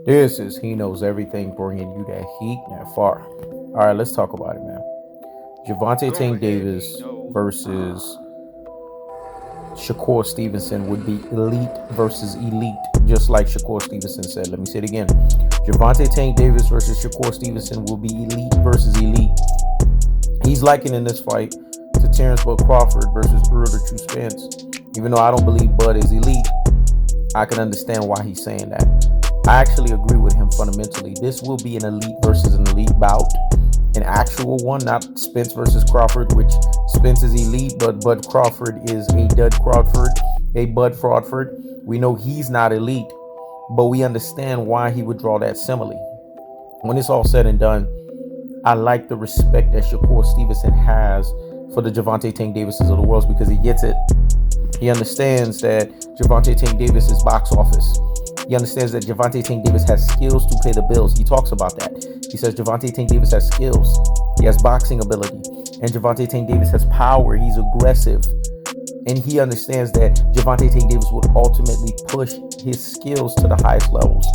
This is He Knows Everything, bringing you that heat that far. All right, let's talk about it, man. Gervonta Tank Davis versus Shakur Stevenson would be elite versus elite, just like Shakur Stevenson said. Let me say it again. Gervonta Tank Davis versus Shakur Stevenson will be elite versus elite. He's likening this fight to Terrence Bud Crawford versus Errol the True Spence. Even though I don't believe Bud is elite, I can understand why he's saying that. I actually agree with him fundamentally. This will be an elite versus an elite bout. An actual one, not Spence versus Crawford, which Spence is elite, but Bud Crawford is a Bud Fraudford. We know he's not elite, but we understand why he would draw that simile. When it's all said and done, I like the respect that Shakur Stevenson has for the Gervonta Tank Davises of the world because he gets it. He understands that Gervonta Tank Davis is box office. He understands that Gervonta Tank Davis has skills to pay the bills. He talks about that. He says Gervonta Tank Davis has skills. He has boxing ability. And Gervonta Tank Davis has power. He's aggressive. And he understands that Gervonta Tank Davis would ultimately push his skills to the highest levels.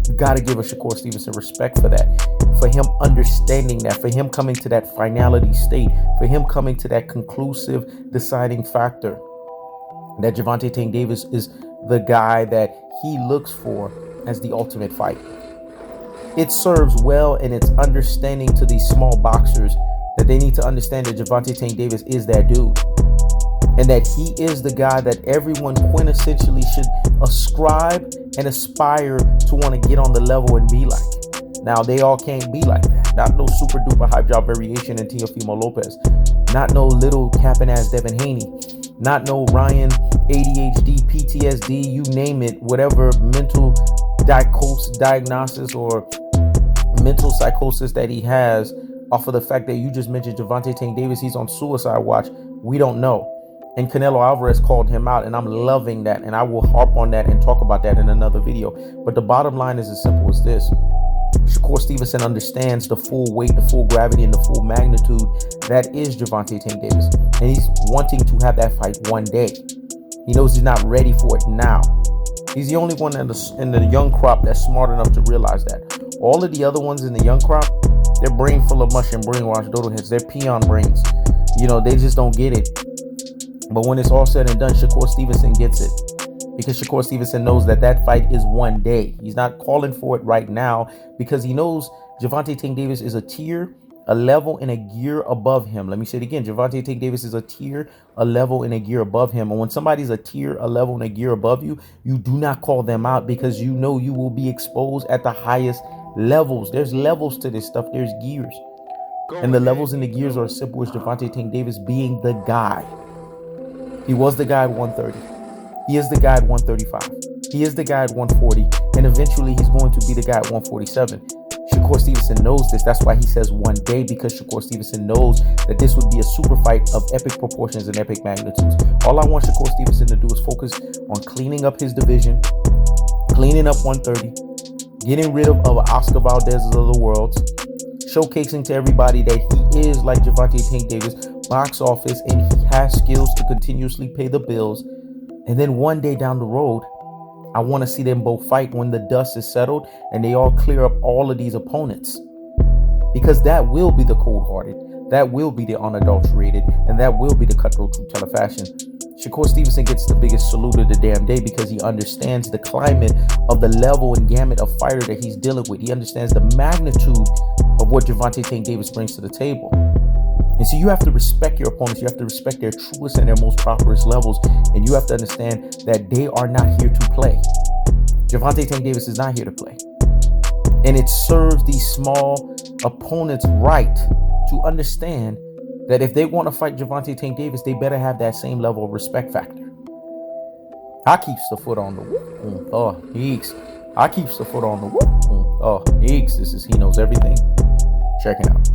You got to give a Shakur Stevenson respect for that. For him understanding that. For him coming to that finality state. For him coming to that conclusive deciding factor. That Gervonta Tank Davis is the guy that he looks for as the ultimate fight. It serves well in its understanding to these small boxers that they need to understand that Gervonta Tank Davis is that dude. And that he is the guy that everyone quintessentially should ascribe and aspire to want to get on the level and be like. Now, they all can't be like that. Not no super duper hype job variation in Teofimo Lopez. Not no little capping ass Devin Haney. Not no Ryan ADHD, PTSD, you name it, whatever mental diagnosis or mental psychosis that he has off of the fact that you just mentioned Gervonta Tank Davis, he's on suicide watch. We don't know. And Canelo Alvarez called him out, and I'm loving that, and I will harp on that and talk about that in another video. But the bottom line is as simple as this. Shakur Stevenson understands the full weight, the full gravity, and the full magnitude that is Gervonta Tank Davis. And he's wanting to have that fight one day. He knows he's not ready for it now. He's the only one in the young crop that's smart enough to realize that. All of the other ones in the young crop, they're brain full of mush and brainwashed dodo heads. They're peon brains. You know, they just don't get it. But when it's all said and done, Shakur Stevenson gets it. Because Shakur Stevenson knows that that fight is one day. He's not calling for it right now because he knows Gervonta Tank Davis is a tier, a level, and a gear above him. Let me say it again. Gervonta Tank Davis is a tier, a level, and a gear above him. And when somebody's a tier, a level, and a gear above you, you do not call them out because you know you will be exposed at the highest levels. There's levels to this stuff. There's gears. And the levels and the gears are as simple as Gervonta Tank Davis being the guy. He was the guy at 130. He is the guy at 135. He is the guy at 140. And eventually he's going to be the guy at 147. Shakur Stevenson knows this. That's why he says one day, because Shakur Stevenson knows that this would be a super fight of epic proportions and epic magnitudes. All I want Shakur Stevenson to do is focus on cleaning up his division, cleaning up 130, getting rid of Oscar Valdez's of the world, showcasing to everybody that he is like Gervonta Tank Davis, box office, and he has skills to continuously pay the bills. And then one day down the road, I want to see them both fight when the dust is settled and they all clear up all of these opponents. Because that will be the cold-hearted, that will be the unadulterated, and that will be the cutthroat true teller fashion. Shakur Stevenson gets the biggest salute of the damn day because he understands the climate of the level and gamut of fighter that he's dealing with. He understands the magnitude of what Gervonta Tank Davis brings to the table. And so you have to respect your opponents. You have to respect their truest and their most properest levels. And you have to understand that they are not here to play. Gervonta Tank Davis is not here to play. And it serves these small opponents right to understand that if they want to fight Gervonta Tank Davis, they better have that same level of respect factor. I keeps the foot on the whoop. I keeps the foot on the whoop. This is He Knows Everything. Check it out.